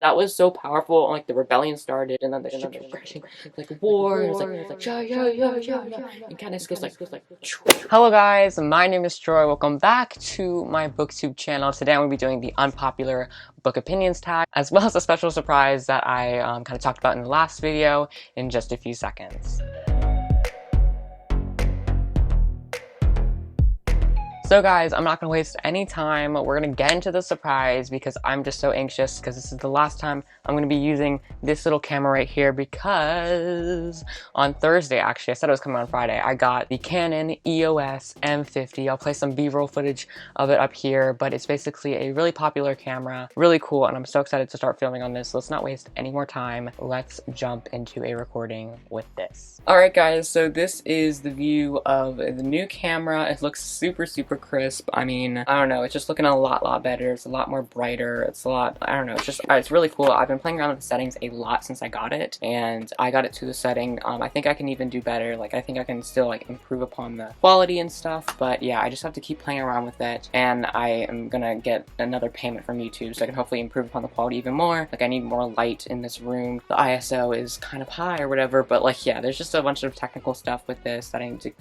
That was so powerful. And, like, the rebellion started, and then the ship kept crashing, like war. And it's like yeah, yeah, yeah, yeah, yeah. And kind of goes like. Hello guys, my name is Troy. Welcome back to my Booktube channel. Today I'm going to be doing the unpopular book opinions tag, as well as a special surprise that I kind of talked about in the last video in just a few seconds. So guys, I'm not going to waste any time. We're going to get into the surprise because I'm just so anxious because this is the last time I'm going to be using this little camera right here, because on Thursday, actually, I said it was coming on Friday, I got the Canon EOS M50. I'll play some B-roll footage of it up here, but it's basically a really popular camera, really cool, and I'm so excited to start filming on this. So let's not waste any more time. Let's jump into a recording with this. Alright guys, so this is the view of the new camera. It looks super crisp. I mean, I don't know, it's just looking a lot better. It's a lot more brighter. It's a lot, I don't know, it's really cool. I've been playing around with the settings a lot since I got it, and I got it to the setting. I think I can even do better. Like, I think I can still like improve upon the quality and stuff, but yeah, I just have to keep playing around with it, and I am gonna get another payment from YouTube so I can hopefully improve upon the quality even more. Like, I need more light in this room. The ISO is kind of high or whatever, but like, yeah, there's just a bunch of technical stuff with this that I need to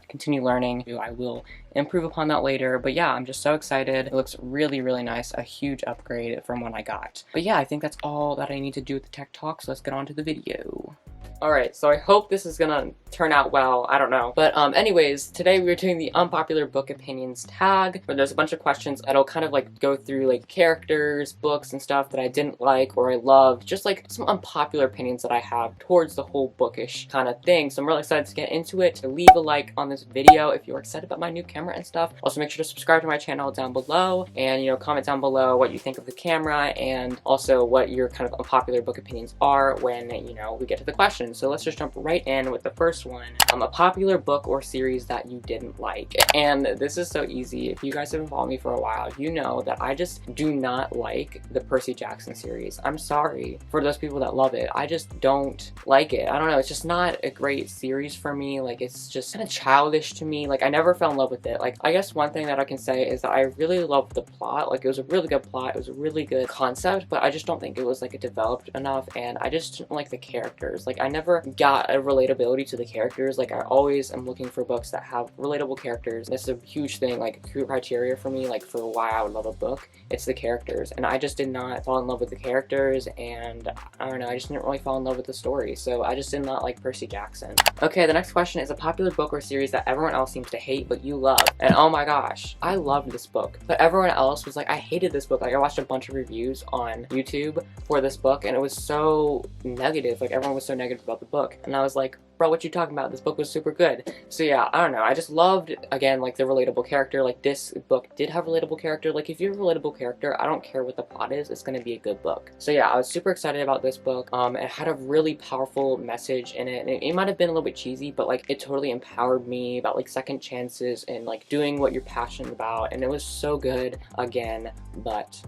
continue learning. I will improve upon that later, but yeah, I'm just so excited. It looks really nice, a huge upgrade from what I got. But yeah, I think that's all that I need to do with the tech talk, so let's get on to the video. Alright, so I hope this is gonna turn out well, I don't know. But anyways, today we're doing the unpopular book opinions tag, where there's a bunch of questions that'll kind of like go through like characters, books, and stuff that I didn't like or I loved, just like some unpopular opinions that I have towards the whole bookish kind of thing. So I'm really excited to get into it. So leave a like on this video if you're excited about my new camera and stuff. Also make sure to subscribe to my channel down below, and you know, comment down below what you think of the camera, and also what your kind of unpopular book opinions are when, you know, we get to the questions. So let's just jump right in with the first one. A popular book or series that you didn't like. And this is so easy. If you guys have been following me for a while, you know that I just do not like the Percy Jackson series. I'm sorry for those people that love it. I just don't like it. I don't know, it's just not a great series for me. Like, it's just kind of childish to me. Like, I never fell in love with it. Like, I guess one thing that I can say is that I really loved the plot. Like, it was a really good plot, it was a really good concept, but I just don't think it was like developed enough, and I just didn't like the characters. Like, I never got a relatability to the characters. Like, I always am looking for books that have relatable characters. This is a huge thing, like criteria for me, like for why I would love a book. It's the characters, and I just did not fall in love with the characters, and I don't know, I just didn't really fall in love with the story, so I just did not like Percy Jackson. Okay, the next question is a popular book or series that everyone else seems to hate but you love. And oh my gosh, I loved this book, but everyone else was like, I hated this book. Like, I watched a bunch of reviews on YouTube for this book, and it was so negative. Like, everyone was so negative about the book, and I was like, bro, what you talking about? This book was super good. So yeah, I don't know, I just loved, again, like the relatable character. Like, this book did have a relatable character. Like, if you're a relatable character, I don't care what the plot is, it's gonna be a good book. So yeah, I was super excited about this book. It had a really powerful message in it, and it might have been a little bit cheesy, but like, it totally empowered me about like second chances and like doing what you're passionate about, and it was so good. Again, but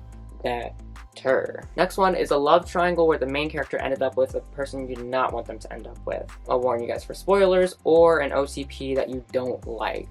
that next one is a love triangle where the main character ended up with a person you did not want them to end up with. I'll warn you guys for spoilers, or an OCP that you don't like.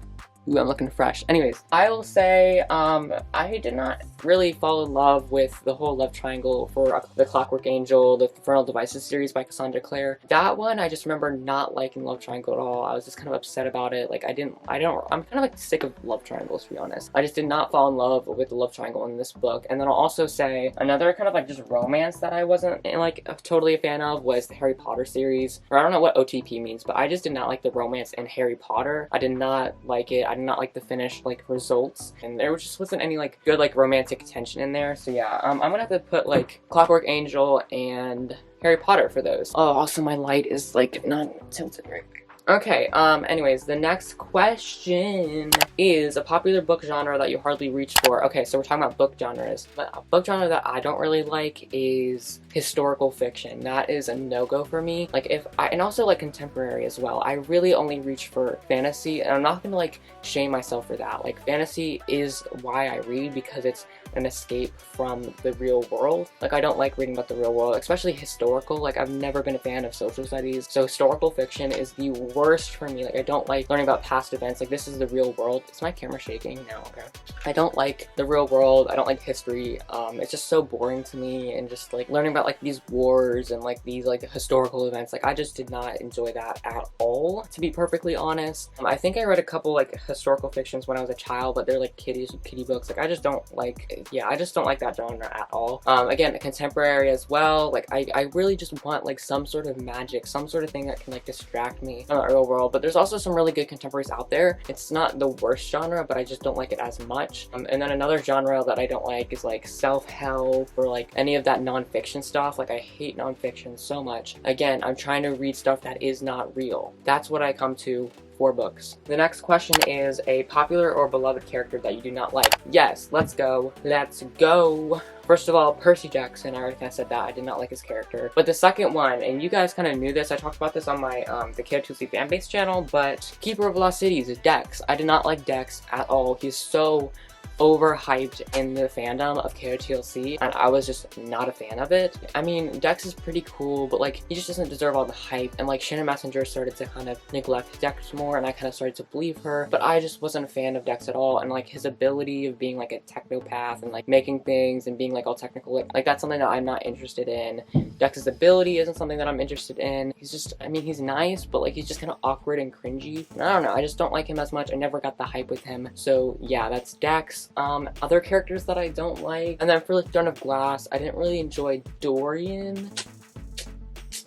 Ooh, I'm looking fresh. Anyways, I will say, I did not really fall in love with the whole love triangle for The Clockwork Angel, the Infernal Devices series by Cassandra Clare. That one, I just remember not liking love triangle at all. I was just kind of upset about it. Like, I'm kind of like sick of love triangles, to be honest. I just did not fall in love with the love triangle in this book. And then I'll also say another kind of like just romance that I wasn't like totally a fan of was the Harry Potter series. Or I don't know what OTP means, but I just did not like the romance in Harry Potter. I did not like it. I did not like the finished like results, and there just wasn't any like good like romantic tension in there. So yeah, I'm gonna have to put like Clockwork Angel and Harry Potter for those. Oh, also my light is like not tilted right. Okay, anyways, the next question is a popular book genre that you hardly reach for. Okay, so we're talking about book genres. But a book genre that I don't really like is historical fiction. That is a no-go for me. Like, and also like contemporary as well. I really only reach for fantasy, and I'm not gonna like shame myself for that. Like, fantasy is why I read, because it's an escape from the real world. Like, I don't like reading about the real world, especially historical. Like, I've never been a fan of social studies, so historical fiction is the worst for me. Like, I don't like learning about past events. Like, this is the real world. Is my camera shaking? No, okay. I don't like the real world. I don't like history. It's just so boring to me, and just like learning about like these wars and like these like historical events. Like, I just did not enjoy that at all, to be perfectly honest. I think I read a couple like historical fictions when I was a child, but they're like kiddie books. Like, I just don't like, yeah, I just don't like that genre at all. Again, contemporary as well. Like, I really just want like some sort of magic, some sort of thing that can like distract me from the real world. But there's also some really good contemporaries out there. It's not the worst genre, but I just don't like it as much. And then another genre that I don't like is like self-help or like any of that non-fiction stuff. Like, I hate non-fiction so much. Again, I'm trying to read stuff that is not real. That's what I come to for books. The next question is a popular or beloved character that you do not like. Yes, let's go. Let's go. First of all, Percy Jackson. I already kind of said that. I did not like his character. But the second one, and you guys kind of knew this, I talked about this on my the Kid2C fanbase channel, but Keeper of Lost Cities is Dex. I did not like Dex at all. He's so overhyped in the fandom of KOTLC, and I was just not a fan of it. I mean, Dex is pretty cool, but like, he just doesn't deserve all the hype, and like, Shannon Messenger started to kind of neglect Dex more, and I kind of started to believe her, but I just wasn't a fan of Dex at all. And like, his ability of being like a technopath and like making things and being like all technical, like that's something that I'm not interested in. Dex's ability isn't something that I'm interested in. He's just, I mean, he's nice, but like, he's just kind of awkward and cringy, and I don't know, I just don't like him as much. I never got the hype with him. So yeah, that's Dex. Other characters that I don't like, and then for like Throne of Glass, I didn't really enjoy Dorian,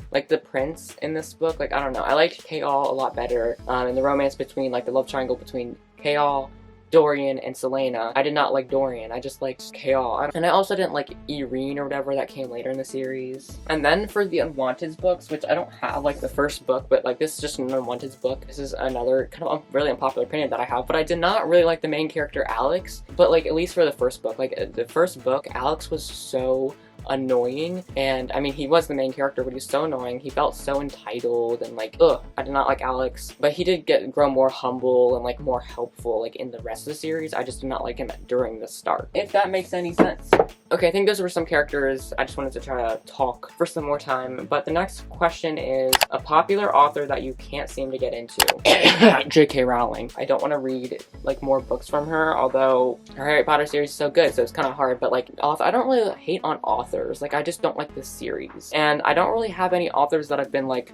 like the prince in this book. Like, I don't know, I liked Chaol a lot better, and the romance between, like the love triangle between Chaol, Dorian, and Selena. I did not like Dorian, I just liked Chaol. And I also didn't like Irene or whatever that came later in the series. And then for the Unwanteds books, which I don't have like the first book, but like this is just an Unwanteds book. This is another kind of really unpopular opinion that I have, but I did not really like the main character Alex, but like at least for the first book. Like the first book, Alex was so annoying, and I mean, he was the main character, but he was so annoying. He felt so entitled, and like, ugh, I did not like Alex. But he did grow more humble and like more helpful like in the rest of the series. I just did not like him during the start, if that makes any sense. Okay, I think those were some characters. I just wanted to try to talk for some more time. But the next question is a popular author that you can't seem to get into. J.K. Rowling. I don't want to read like more books from her, although her Harry Potter series is so good, so it's kind of hard. But like, I don't really hate on authors. Like, I just don't like this series, and I don't really have any authors that I've been like,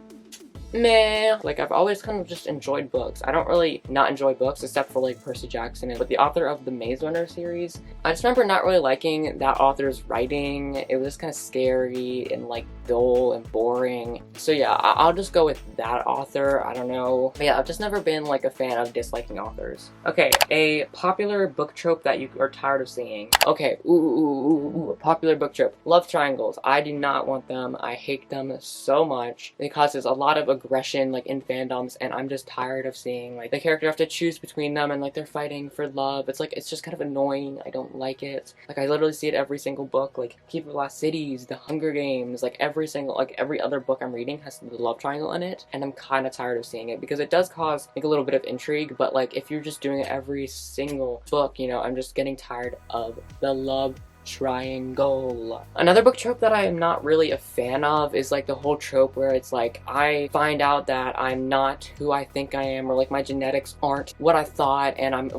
meh. Like, I've always kind of just enjoyed books. I don't really not enjoy books except for like Percy Jackson, but the author of the Maze Runner series, I just remember not really liking that author's writing. It was kind of scary and like dull and boring. So yeah, I'll just go with that author. I don't know. But yeah, I've just never been like a fan of disliking authors. Okay, a popular book trope that you are tired of seeing. Okay, a popular book trope. Love triangles. I do not want them. I hate them so much. It causes a lot of aggression like in fandoms, and I'm just tired of seeing like the character have to choose between them, and like they're fighting for love. It's like, it's just kind of annoying. I don't like it. Like, I literally see it every single book, like Keeper of Lost Cities, The Hunger Games, like every other book I'm reading has the love triangle in it, and I'm kind of tired of seeing it because it does cause like a little bit of intrigue, but like if you're just doing it every single book, you know, I'm just getting tired of the love triangle. Another book trope that I am not really a fan of is like the whole trope where it's like, I find out that I'm not who I think I am, or like my genetics aren't what I thought, and I'm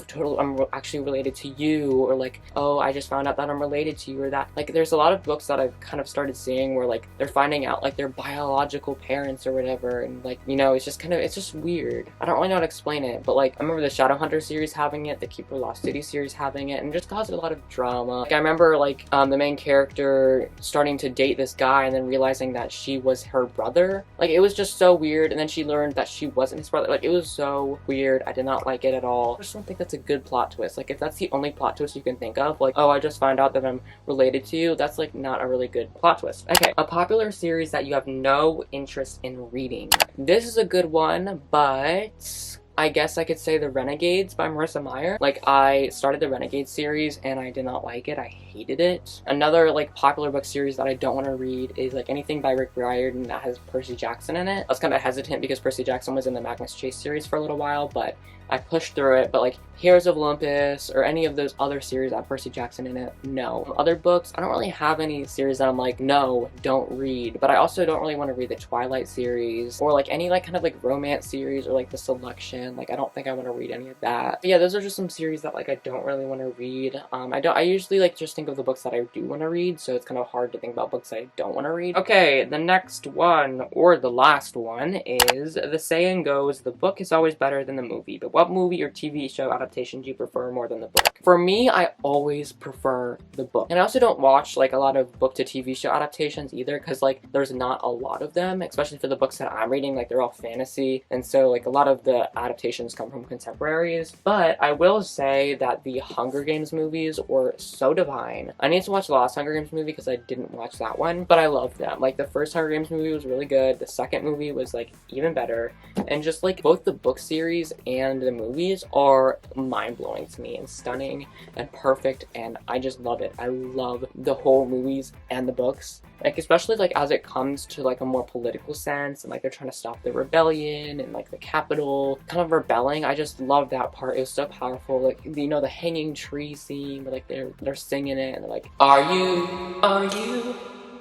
actually related to you, or like, oh, I just found out that I'm related to you, or that. Like, there's a lot of books that I've kind of started seeing where like they're finding out like their biological parents or whatever, and like, you know, it's just kind of, it's just weird. I don't really know how to explain it, but like, I remember the Shadowhunter series having it, the Keeper of Lost City series having it, and it just caused a lot of drama. Like, I remember like the main character starting to date this guy and then realizing that she was her brother. Like, it was just so weird, and then she learned that she wasn't his brother. Like, it was so weird. I did not like it at all. I just don't think that's a good plot twist. Like, if that's the only plot twist you can think of, like, oh, I just found out that I'm related to you, that's like not a really good plot twist. Okay, a popular series that you have no interest in reading. This is a good one, but I guess I could say The Renegades by Marissa Meyer. Like, I started the Renegades series and I did not like it. I hated it. Another like popular book series that I don't want to read is like anything by Rick Riordan that has Percy Jackson in it. I was kind of hesitant because Percy Jackson was in the Magnus Chase series for a little while, but I pushed through it. But like Heroes of Olympus or any of those other series that have Percy Jackson in it, no. Other books, I don't really have any series that I'm like, no, don't read. But I also don't really want to read the Twilight series or like any like kind of like romance series or like The Selection. Like I don't think I want to read any of that. But yeah, those are just some series that like I don't really want to read. I usually like just think of the books that I do want to read, so it's kind of hard to think about books I don't want to read. Okay, the next one, or the last one, is the saying goes, the book is always better than the movie, but what movie or TV show adaptation do you prefer more than the book? For me, I always prefer the book. And I also don't watch like a lot of book to TV show adaptations either, because like there's not a lot of them, especially for the books that I'm reading. Like they're all fantasy, and so like a lot of the adaptations come from contemporaries. But I will say that the Hunger Games movies were so divine. I need to watch the last Hunger Games movie because I didn't watch that one, but I love them. Like the first Hunger Games movie was really good. The second movie was like even better, and just like both the book series and the movies are mind-blowing to me and stunning and perfect, and I just love it. I love the whole movies and the books, like especially like as it comes to like a more political sense, and like they're trying to stop the rebellion and like the Capitol kind of rebelling. I just love that part. It was so powerful. Like, you know, the hanging tree scene where like they're singing it and they're like, are you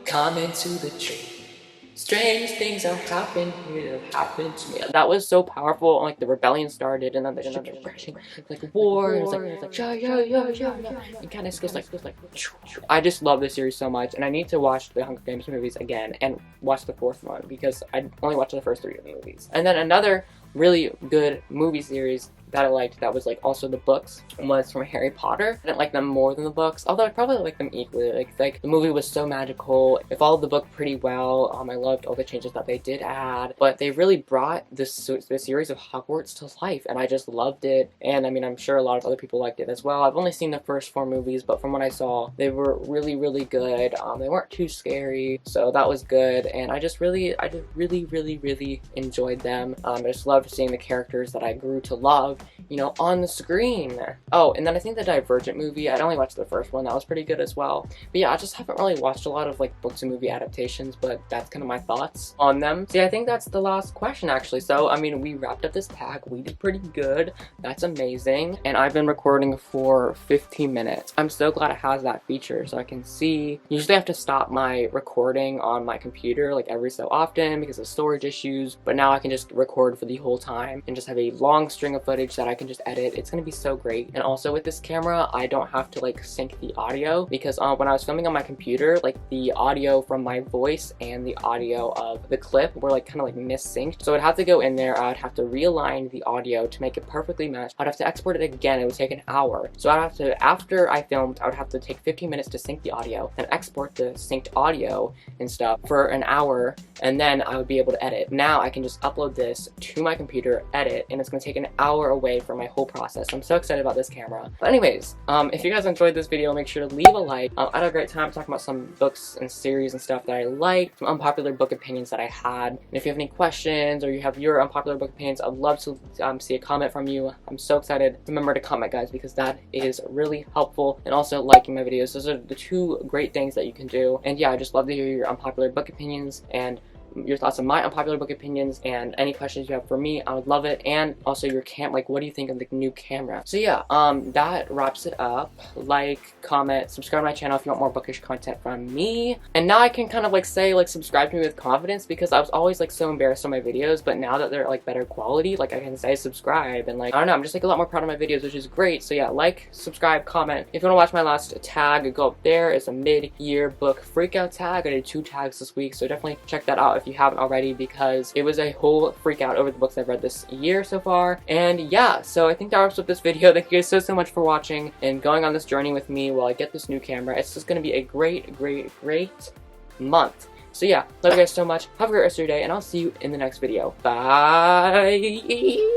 coming to the tree? Strange things are happening here that happened to me. That was so powerful. Like the rebellion started, and then the ship kept crashing, like war. And it was like yeah. And kind of goes like. I just love this series so much, and I need to watch the Hunger Games movies again and watch the fourth one because I only watched the first 3 of the movies. And then another really good movie series that I liked that was like also the books was from Harry Potter. I didn't like them more than the books, although I probably like them equally. Like the movie was so magical. It followed the book pretty well. I loved all the changes that they did add, but they really brought this series of Hogwarts to life, and I just loved it. And I mean, I'm sure a lot of other people liked it as well. I've only seen the first 4 movies, but from what I saw, they were really, really good. They weren't too scary, so that was good. And I just really enjoyed them. I just loved seeing the characters that I grew to love, you know, on the screen. Oh, and then I think the Divergent movie, I'd only watched the first one, that was pretty good as well. But yeah, I just haven't really watched a lot of like books and movie adaptations, but that's kind of my thoughts on them. See, I think that's the last question actually. So, I mean, we wrapped up this tag, we did pretty good. That's amazing. And I've been recording for 15 minutes. I'm so glad it has that feature so I can see. Usually I have to stop my recording on my computer like every so often because of storage issues, but now I can just record for the whole time and just have a long string of footage that I can just edit. It's gonna be so great. And also with this camera, I don't have to like sync the audio because when I was filming on my computer, like the audio from my voice and the audio of the clip were like kind of like mis-synced. So I'd have to go in there, I'd have to realign the audio to make it perfectly match. I'd have to export it again. It would take an hour. So I'd have to, after I filmed, I would have to take 15 minutes to sync the audio and export the synced audio and stuff for an hour, and then I would be able to edit. Now I can just upload this to my computer, edit, and it's gonna take an hour away from my whole process. I'm so excited about this camera. But anyways, if you guys enjoyed this video, make sure to leave a like. I had a great time talking about some books and series and stuff that I liked, some unpopular book opinions that I had. And if you have any questions or you have your unpopular book opinions, I'd love to see a comment from you. I'm so excited. Remember to comment, guys, because that is really helpful. And also liking my videos. Those are the 2 great things that you can do. And yeah, I just love to hear your unpopular book opinions and your thoughts on my unpopular book opinions, and any questions you have for me, I would love it. And also your like what do you think of the new camera? So yeah, that wraps it up. Like, comment, subscribe to my channel if you want more bookish content from me. And now I can kind of like say like subscribe to me with confidence, because I was always like so embarrassed on my videos, but now that they're like better quality, like I can say subscribe, and like I don't know, I'm just like a lot more proud of my videos, which is great. So yeah, like, subscribe, comment. If you want to watch my last tag, go up there. It's a mid-year book freakout tag. I did 2 tags this week, so definitely check that out if you haven't already, because it was a whole freak out over the books I've read this year so far. And yeah, so I think that wraps up this video. Thank you guys so much for watching and going on this journey with me while I get this new camera. It's just gonna be a great month. So yeah, love you guys so much. Have a great rest of your day, and I'll see you in the next video. Bye.